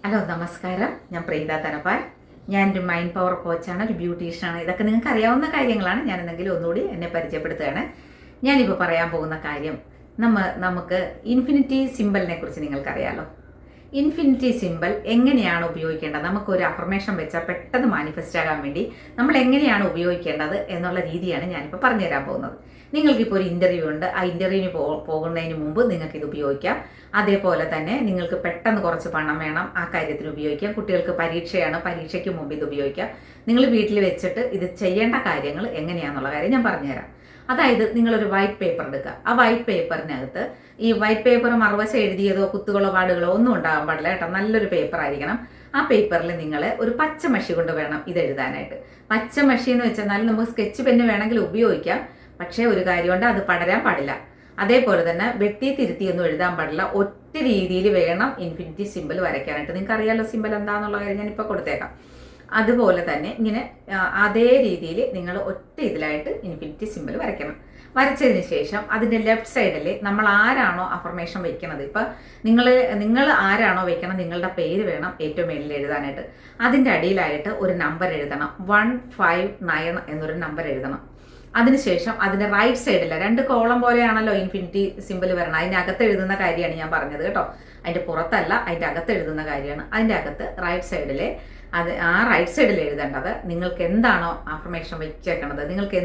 Hello നമസ്കാരം. ഞാൻ പ്രീത തനപ്പാൽ. ഞാനൊരു മൈൻഡ് പവർ കോച്ചാണ്, ഒരു ബ്യൂട്ടീഷ്യനാണ്. ഇതൊക്കെ നിങ്ങൾക്ക് അറിയാവുന്ന കാര്യങ്ങളാണ്. ഞാൻ എന്തെങ്കിലും ഒന്നുകൂടി എന്നെ പരിചയപ്പെടുത്തുകയാണ്. ഞാനിപ്പോൾ പറയാൻ പോകുന്ന കാര്യം നമുക്ക് ഇൻഫിനിറ്റി സിമ്പലിനെ കുറിച്ച് നിങ്ങൾക്കറിയാലോ. ഇൻഫിനിറ്റി സിമ്പൽ എങ്ങനെയാണ് ഉപയോഗിക്കേണ്ടത്, നമുക്കൊരു അഫർമേഷൻ വെച്ചാൽ പെട്ടെന്ന് മാനിഫെസ്റ്റ് ആകാൻ വേണ്ടി നമ്മൾ എങ്ങനെയാണ് ഉപയോഗിക്കേണ്ടത് എന്നുള്ള രീതിയാണ് ഞാനിപ്പോൾ പറഞ്ഞു തരാൻ പോകുന്നത്. നിങ്ങൾക്കിപ്പോൾ ഒരു ഇൻ്റർവ്യൂ ഉണ്ട്, ആ ഇൻ്റർവ്യൂവിന് പോകുന്നതിന് മുമ്പ് നിങ്ങൾക്ക് ഇത് ഉപയോഗിക്കാം. അതേപോലെ തന്നെ നിങ്ങൾക്ക് പെട്ടെന്ന് കുറച്ച് പണം വേണം, ആ കാര്യത്തിന് ഉപയോഗിക്കാം. കുട്ടികൾക്ക് പരീക്ഷയാണ്, പരീക്ഷയ്ക്ക് മുമ്പ് ഇത് ഉപയോഗിക്കാം. നിങ്ങൾ വീട്ടിൽ വെച്ചിട്ട് ഇത് ചെയ്യേണ്ട കാര്യങ്ങൾ എങ്ങനെയാണെന്നുള്ള കാര്യം ഞാൻ പറഞ്ഞുതരാം. അതായത് നിങ്ങളൊരു വൈറ്റ് പേപ്പർ എടുക്കുക. ആ വൈറ്റ് പേപ്പറിനകത്ത് ഈ വൈറ്റ് പേപ്പർ മറുവശം എഴുതിയതോ കുത്തുകളോ പാടുകളോ ഒന്നും ഉണ്ടാകാൻ പാടില്ല കേട്ടോ. നല്ലൊരു പേപ്പർ ആയിരിക്കണം. ആ പേപ്പറിൽ നിങ്ങൾ ഒരു പച്ച മഷി കൊണ്ട് വേണം ഇത് എഴുതാനായിട്ട്. പച്ച മഷി എന്ന് വെച്ചാൽ നമുക്ക് സ്കെച്ച് പെന്ന് വേണമെങ്കിൽ ഉപയോഗിക്കാം. പക്ഷേ ഒരു കാര്യമുണ്ട്, അത് പടരാൻ പാടില്ല. അതേപോലെ തന്നെ വെട്ടി തിരുത്തിയൊന്നും എഴുതാൻ പാടില്ല. ഒറ്റ രീതിയിൽ വേണം ഇൻഫിനിറ്റി സിമ്പിൾ വരയ്ക്കാനായിട്ട്. നിങ്ങൾക്ക് അറിയാലോ സിമ്പിൾ എന്താണെന്നുള്ള കാര്യം ഞാനിപ്പോൾ കൊടുത്തേക്കാം. അതുപോലെ തന്നെ ഇങ്ങനെ അതേ രീതിയിൽ നിങ്ങൾ ഒറ്റ ഇതിലായിട്ട് ഇൻഫിനിറ്റി സിമ്പിൾ വരയ്ക്കണം. വരച്ചതിന് ശേഷം അതിൻ്റെ ലെഫ്റ്റ് സൈഡിൽ നമ്മൾ ആരാണോ അഫർമേഷൻ വെക്കുന്നത്, ഇപ്പം നിങ്ങൾ ആരാണോ വെക്കണം നിങ്ങളുടെ പേര് വേണം ഏറ്റവും മേളിൽ എഴുതാനായിട്ട്. അതിൻ്റെ അടിയിലായിട്ട് ഒരു നമ്പർ എഴുതണം. 159 എന്നൊരു നമ്പർ എഴുതണം. അതിനുശേഷം അതിൻ്റെ റൈറ്റ് സൈഡിൽ 2 കോളം പോലെയാണല്ലോ ഇൻഫിനിറ്റി സിമ്പിൾ വരണം. അതിൻ്റെ അകത്ത് എഴുതുന്ന കാര്യമാണ് ഞാൻ പറഞ്ഞത് കേട്ടോ. അതിൻ്റെ പുറത്തല്ല, അതിൻ്റെ അകത്ത് എഴുതുന്ന കാര്യമാണ്. അതിൻ്റെ അകത്ത് റൈറ്റ് സൈഡിൽ ആ റൈറ്റ് സൈഡിൽ എഴുതേണ്ടത് നിങ്ങൾക്ക് എന്താണോ അഫർമേഷൻ വെച്ചേക്കണത്, നിങ്ങൾക്ക്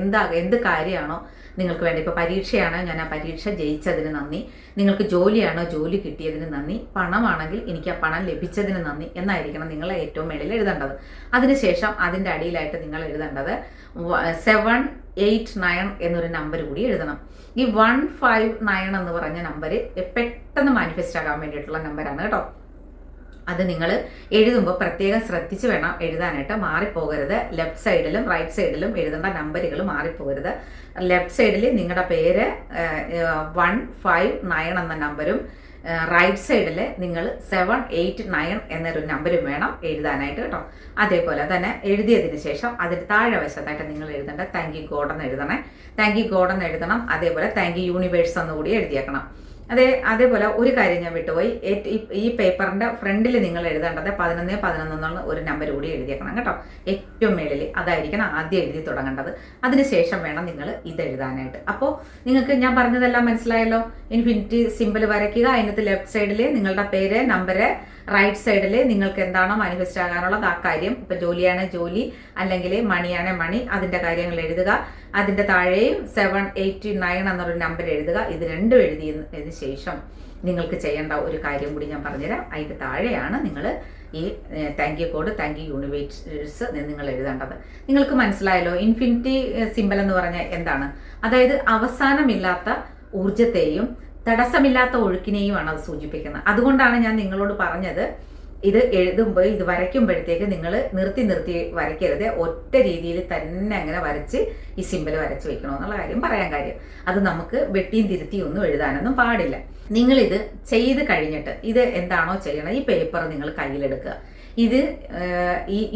എന്ത് കാര്യമാണോ നിങ്ങൾക്ക് വേണ്ടി. ഇപ്പോൾ പരീക്ഷയാണോ, ഞാൻ ആ പരീക്ഷ ജയിച്ചതിന് നന്ദി. നിങ്ങൾക്ക് ജോലിയാണോ, ജോലി കിട്ടിയതിന് നന്ദി. പണമാണെങ്കിൽ എനിക്ക് ആ പണം ലഭിച്ചതിന് നന്ദി എന്നായിരിക്കണം നിങ്ങൾ ഏറ്റവും മേളിൽ എഴുതേണ്ടത്. അതിനുശേഷം അതിൻ്റെ അടിയിലായിട്ട് നിങ്ങൾ എഴുതേണ്ടത് 789 എന്നൊരു നമ്പർ കൂടി എഴുതണം. ഈ 159 എന്ന് പറഞ്ഞ നമ്പർ പെട്ടെന്ന് മാനിഫെസ്റ്റ് ആകാൻ വേണ്ടിയിട്ടുള്ള നമ്പറാണ് കേട്ടോ. അത് നിങ്ങൾ എഴുതുമ്പോൾ പ്രത്യേകം ശ്രദ്ധിച്ച് വേണം എഴുതാനായിട്ട്. മാറിപ്പോകരുത്. ലെഫ്റ്റ് സൈഡിലും റൈറ്റ് സൈഡിലും എഴുതേണ്ട നമ്പറുകൾ മാറിപ്പോകരുത്. ലെഫ്റ്റ് സൈഡിൽ നിങ്ങളുടെ പേര് 159 എന്ന നമ്പരും റൈറ്റ് സൈഡിൽ നിങ്ങൾ 789 എന്നൊരു നമ്പരും വേണം എഴുതാനായിട്ട് കേട്ടോ. അതേപോലെ തന്നെ എഴുതിയതിന് ശേഷം അതിന് താഴെ വശത്തായിട്ട് നിങ്ങൾ എഴുതേണ്ട താങ്ക് യു ഗോഡ് എന്ന് എഴുതണേ. താങ്ക് യു ഗോഡ് എന്ന് എഴുതണം. അതേപോലെ താങ്ക് യു യൂണിവേഴ്സ് എന്നുകൂടി എഴുതിയേക്കണം. അതേപോലെ ഒരു കാര്യം ഞാൻ വിട്ടുപോയി. ഈ പേപ്പറിൻ്റെ ഫ്രണ്ടിൽ നിങ്ങൾ എഴുതേണ്ടത് 1111 എന്നുള്ള ഒരു നമ്പർ കൂടി എഴുതിയേക്കണം കേട്ടോ. ഏറ്റവും മേളിൽ അതായിരിക്കണം ആദ്യം എഴുതി തുടങ്ങേണ്ടത്. അതിനുശേഷം വേണം നിങ്ങൾ ഇത് എഴുതാനായിട്ട്. അപ്പോൾ നിങ്ങൾക്ക് ഞാൻ പറഞ്ഞതെല്ലാം മനസ്സിലായല്ലോ. ഇൻഫിനിറ്റി സിമ്പിൾ വരയ്ക്കുക. അതിനകത്ത് ലെഫ്റ്റ് സൈഡിൽ നിങ്ങളുടെ പേര്, നമ്പർ, റൈറ്റ് സൈഡിൽ നിങ്ങൾക്ക് എന്താണോ മാനിഫെസ്റ്റ് ആകാനുള്ളത് ആ കാര്യം. ഇപ്പം ജോലിയാണ് ജോലി, അല്ലെങ്കിൽ മണിയാണ് മണി, അതിൻ്റെ കാര്യങ്ങൾ എഴുതുക. അതിൻ്റെ താഴെയും 789 എന്നൊരു നമ്പർ എഴുതുക. ഇത് രണ്ടും എഴുതിയതിന് ശേഷം നിങ്ങൾക്ക് ചെയ്യേണ്ട ഒരു കാര്യം കൂടി ഞാൻ പറഞ്ഞുതരാം. അതിൻ്റെ താഴെയാണ് നിങ്ങൾ ഈ thank you code, thank you universe നിങ്ങൾ എഴുതേണ്ടത്. നിങ്ങൾക്ക് മനസ്സിലായല്ലോ ഇൻഫിനിറ്റി സിമ്പൽ എന്ന് പറഞ്ഞാൽ എന്താണ്? അതായത് അവസാനമില്ലാത്ത ഊർജത്തെയും തടസ്സമില്ലാത്ത ഒഴുക്കിനെയുമാണ് അത് സൂചിപ്പിക്കുന്നത്. അതുകൊണ്ടാണ് ഞാൻ നിങ്ങളോട് പറഞ്ഞത് ഇത് എഴുതുമ്പോൾ, ഇത് വരയ്ക്കുമ്പോഴത്തേക്ക് നിങ്ങൾ നിർത്തി വരയ്ക്കരുത്. ഒറ്റ രീതിയിൽ തന്നെ അങ്ങനെ വരച്ച് ഈ സിമ്പിൾ വരച്ച് വെക്കണമെന്നുള്ള കാര്യം പറയാൻ കാര്യം. അത് നമുക്ക് വെട്ടിയും തിരുത്തിയും ഒന്നും എഴുതാനൊന്നും പാടില്ല. നിങ്ങളിത് ചെയ്ത് കഴിഞ്ഞിട്ട് ഇത് എന്താണോ ചെയ്യണം, ഈ പേപ്പർ നിങ്ങൾ കയ്യിലെടുക്കുക. ഇത്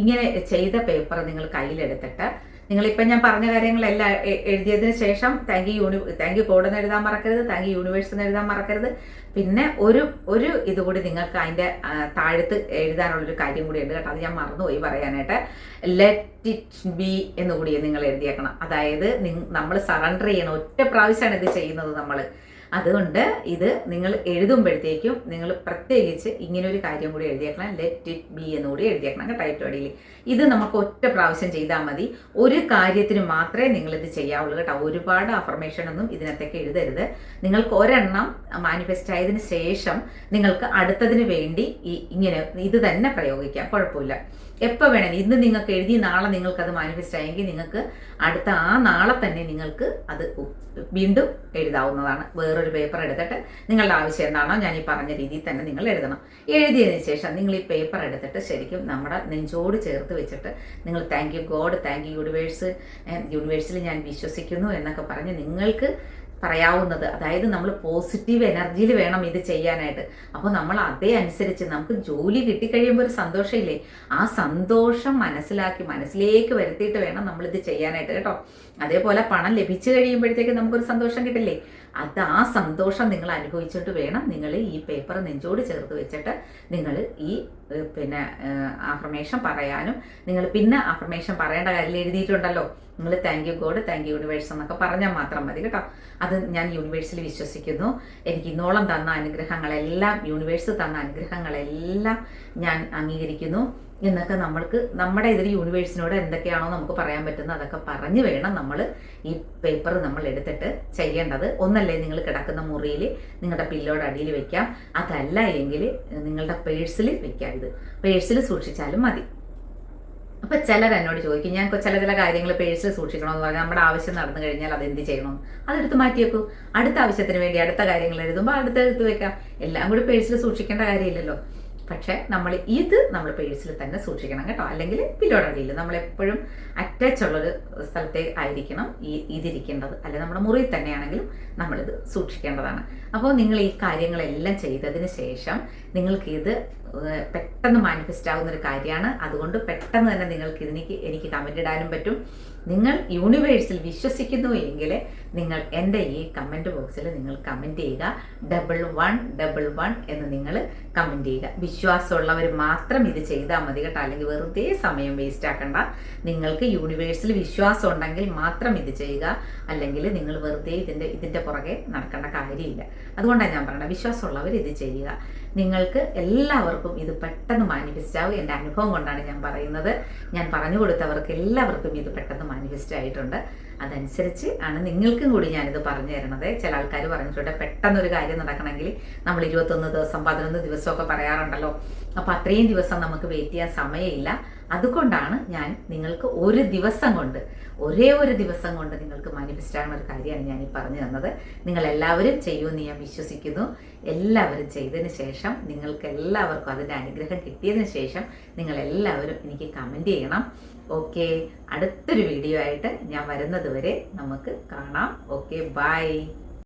ഇങ്ങനെ ചെയ്ത പേപ്പർ നിങ്ങൾ കയ്യിലെടുത്തിട്ട് നിങ്ങളിപ്പം ഞാൻ പറഞ്ഞ കാര്യങ്ങളെല്ലാം എഴുതിയതിന് ശേഷം താങ്ക് യു കോഡ് എന്ന് എഴുതാൻ മറക്കരുത്, താങ്ക് യു യൂണിവേഴ്സ് എന്ന് എഴുതാൻ മറക്കരുത്. പിന്നെ ഒരു ഇതുകൂടി നിങ്ങൾക്ക് അതിൻ്റെ താഴത്ത് എഴുതാനുള്ളൊരു കാര്യം കൂടി ഉണ്ട് കേട്ടോ. അത് ഞാൻ മറന്നുപോയി പറയാനായിട്ട്. ലെറ്റ് ഇറ്റ് ബി എന്നുകൂടി നിങ്ങൾ എഴുതിയേക്കണം. അതായത് നമ്മൾ സറണ്ടർ ചെയ്യണം. ഒറ്റ പ്രാവശ്യമാണ് ഇത് ചെയ്യുന്നത് നമ്മൾ. അതുകൊണ്ട് ഇത് നിങ്ങൾ എഴുതുമ്പോഴത്തേക്കും നിങ്ങൾ പ്രത്യേകിച്ച് ഇങ്ങനൊരു കാര്യം കൂടി എഴുതിയേക്കണം. ലെറ്റ് ഇറ്റ് ബി എന്നുകൂടി എഴുതിയേക്കണം കേട്ടോ ഏറ്റവും അടിയിൽ. ഇത് നമുക്ക് ഒറ്റ പ്രാവശ്യം ചെയ്താൽ മതി. ഒരു കാര്യത്തിന് മാത്രമേ നിങ്ങളിത് ചെയ്യാവുള്ളൂ കേട്ടോ. ഒരുപാട് അഫർമേഷൻ ഒന്നും ഇതിനകത്തേക്ക് എഴുതരുത്. നിങ്ങൾക്ക് ഒരെണ്ണം മാനിഫെസ്റ്റ് ആയതിന് ശേഷം നിങ്ങൾക്ക് അടുത്തതിന് വേണ്ടി ഇങ്ങനെ ഇത് തന്നെ പ്രയോഗിക്കാം, കുഴപ്പമില്ല. എപ്പോൾ വേണമെങ്കിൽ ഇന്ന് നിങ്ങൾക്ക് എഴുതി നാളെ നിങ്ങൾക്കത് മാനിഫെസ്റ്റ് ആയെങ്കിൽ നിങ്ങൾക്ക് അടുത്ത ആ നാളെ തന്നെ നിങ്ങൾക്ക് അത് വീണ്ടും എഴുതാവുന്നതാണ്. വേറൊരു പേപ്പർ എടുത്തിട്ട് നിങ്ങളുടെ ആവശ്യം എന്താണോ ഞാൻ ഈ പറഞ്ഞ രീതിയിൽ തന്നെ നിങ്ങൾ എഴുതണം. എഴുതിയതിന് ശേഷം നിങ്ങൾ ഈ പേപ്പർ എടുത്തിട്ട് ശരിക്കും നമ്മുടെ നെഞ്ചോട് ചേർത്ത് വെച്ചിട്ട് നിങ്ങൾ thank you God, thank you യൂണിവേഴ്സിൽ ഞാൻ വിശ്വസിക്കുന്നു എന്നൊക്കെ പറഞ്ഞ് നിങ്ങൾക്ക് പറയാവുന്നത്. അതായത് നമ്മൾ പോസിറ്റീവ് എനർജിയിൽ വേണം ഇത് ചെയ്യാനായിട്ട്. അപ്പോൾ നമ്മൾ അതേ അനുസരിച്ച് നമുക്ക് ജോലി കിട്ടിക്കഴിയുമ്പോൾ ഒരു സന്തോഷമില്ലേ, ആ സന്തോഷം മനസ്സിലേക്ക് വരുത്തിയിട്ട് വേണം നമ്മളിത് ചെയ്യാനായിട്ട് കേട്ടോ. അതേപോലെ പണം ലഭിച്ചു കഴിയുമ്പോഴത്തേക്ക് നമുക്കൊരു സന്തോഷം കിട്ടില്ലേ, ആ സന്തോഷം നിങ്ങൾ അനുഭവിച്ചിട്ട് വേണം നിങ്ങൾ ഈ പേപ്പർ നെഞ്ചോട് ചേർത്ത് വെച്ചിട്ട് നിങ്ങൾ ഈ പിന്നെ അഫർമേഷൻ പറയാനും. നിങ്ങൾ പിന്നെ അഫർമേഷൻ പറയേണ്ട കാര്യം എഴുതിയിട്ടുണ്ടല്ലോ, നിങ്ങൾ thank you God, thank you universe എന്നൊക്കെ പറഞ്ഞാൽ മാത്രം മതി കേട്ടോ. അത് ഞാൻ യൂണിവേഴ്സിൽ വിശ്വസിക്കുന്നു. എനിക്ക് ഇന്നോളം തന്ന അനുഗ്രഹങ്ങളെല്ലാം, യൂണിവേഴ്സ് തന്ന അനുഗ്രഹങ്ങളെല്ലാം ഞാൻ അംഗീകരിക്കുന്നു എന്നൊക്കെ നമ്മൾക്ക് നമ്മുടെ ഇതിൽ യൂണിവേഴ്സിനോട് എന്തൊക്കെയാണോ നമുക്ക് പറയാൻ പറ്റുന്നത് അതൊക്കെ പറഞ്ഞു വേണം നമ്മൾ ഈ പേപ്പർ നമ്മൾ എടുത്തിട്ട് ചെയ്യേണ്ടത്. ഒന്നല്ലേ നിങ്ങൾ കിടക്കുന്ന മുറിയിൽ നിങ്ങളുടെ പില്ലോയുടെ അടിയിൽ വെക്കാം, അതല്ല എങ്കിൽ നിങ്ങളുടെ പേഴ്സിൽ വെക്കാം. ഇത് പേഴ്സിൽ സൂക്ഷിച്ചാലും മതി. അപ്പം ചിലർ എന്നോട് ചോദിക്കും, ഞാൻ ചില കാര്യങ്ങൾ പേഴ്സിൽ സൂക്ഷിക്കണമെന്ന് പറഞ്ഞാൽ നമ്മുടെ ആവശ്യം നടന്നു കഴിഞ്ഞാൽ അതെന്ത് ചെയ്യണം, അതെടുത്ത് മാറ്റിയേക്കൂ. അടുത്ത ആവശ്യത്തിന് വേണ്ടി അടുത്ത കാര്യങ്ങൾ എഴുതുമ്പോൾ അടുത്തെടുത്ത് വെക്കാം. എല്ലാം കൂടി പേഴ്സിൽ സൂക്ഷിക്കേണ്ട കാര്യമില്ലല്ലോ. പക്ഷേ നമ്മൾ പേഴ്സിൽ തന്നെ സൂക്ഷിക്കണം കേട്ടോ. അല്ലെങ്കിൽ പില്ലോയുടെ അടിയിൽ നമ്മളെപ്പോഴും അറ്റാച്ച് ഉള്ളൊരു സ്ഥലത്തെ ആയിരിക്കണം ഇതിരിക്കേണ്ടത്. അല്ലെങ്കിൽ നമ്മുടെ മുറിയിൽ തന്നെയാണെങ്കിലും നമ്മളിത് സൂക്ഷിക്കേണ്ടതാണ്. അപ്പോൾ നിങ്ങൾ ഈ കാര്യങ്ങളെല്ലാം ചെയ്തതിന് ശേഷം നിങ്ങൾക്കിത് പെട്ടെന്ന് മാനിഫെസ്റ്റ് ആവുന്നൊരു കാര്യമാണ്. അതുകൊണ്ട് പെട്ടെന്ന് തന്നെ നിങ്ങൾക്ക് എനിക്ക് കമൻ്റ് ഇടാനും പറ്റും. നിങ്ങൾ യൂണിവേഴ്സിൽ വിശ്വസിക്കുന്നു എങ്കിൽ നിങ്ങൾ എൻ്റെ ഈ കമൻറ്റ് ബോക്സിൽ നിങ്ങൾ കമൻറ്റ് ചെയ്യുക. 1111 എന്ന് നിങ്ങൾ കമൻറ്റ് ചെയ്യുക. വിശ്വാസമുള്ളവർ മാത്രം ഇത് ചെയ്താൽ മതി കേട്ടോ. അല്ലെങ്കിൽ വെറുതെ സമയം വേസ്റ്റ് ആക്കണ്ട. നിങ്ങൾക്ക് യൂണിവേഴ്സിൽ വിശ്വാസം ഉണ്ടെങ്കിൽ മാത്രം ഇത് ചെയ്യുക. അല്ലെങ്കിൽ നിങ്ങൾ വെറുതെ ഇതിൻ്റെ പുറകെ നടക്കേണ്ട കാര്യമില്ല. അതുകൊണ്ടാണ് ഞാൻ പറയുന്നത്, വിശ്വാസമുള്ളവർ ഇത് ചെയ്യുക. നിങ്ങൾക്ക് എല്ലാവർക്കും ഇത് പെട്ടെന്ന് മാനിഫെസ്റ്റ് ആവും. എൻ്റെ അനുഭവം കൊണ്ടാണ് ഞാൻ പറയുന്നത്. ഞാൻ പറഞ്ഞു കൊടുത്തവർക്ക് എല്ലാവർക്കും ഇത് പെട്ടെന്ന് മാനിഫെസ്റ്റ് ആയിട്ടുണ്ട്. അതനുസരിച്ച് ആണ് നിങ്ങൾക്കും കൂടി ഞാനിത് പറഞ്ഞു തരണത്. ചില ആൾക്കാർ പറഞ്ഞിട്ടുണ്ട് പെട്ടെന്നൊരു കാര്യം നടക്കണമെങ്കിൽ നമ്മൾ 21 ദിവസം 11 ദിവസമൊക്കെ പറയാറുണ്ടല്ലോ. അപ്പോൾ അത്രയും ദിവസം നമുക്ക് വെയിറ്റ് ചെയ്യാൻ സമയമില്ല. അതുകൊണ്ടാണ് ഞാൻ നിങ്ങൾക്ക് ഒരേ ഒരു ദിവസം കൊണ്ട് നിങ്ങൾക്ക് മാനിഫെസ്റ്റ് ആകുന്ന ഒരു കാര്യമാണ് ഞാൻ ഈ പറഞ്ഞു തന്നത്. നിങ്ങളെല്ലാവരും ചെയ്യുമെന്ന് ഞാൻ വിശ്വസിക്കുന്നു. എല്ലാവരും ചെയ്തതിന് ശേഷം നിങ്ങൾക്ക് എല്ലാവർക്കും അതിൻ്റെ അനുഗ്രഹം കിട്ടിയതിന് ശേഷം നിങ്ങളെല്ലാവരും എനിക്ക് കമൻറ്റ് ചെയ്യണം. ഓക്കെ, അടുത്തൊരു വീഡിയോ ആയിട്ട് ഞാൻ വരുന്നത് വരെ നമുക്ക് കാണാം. Okay, by.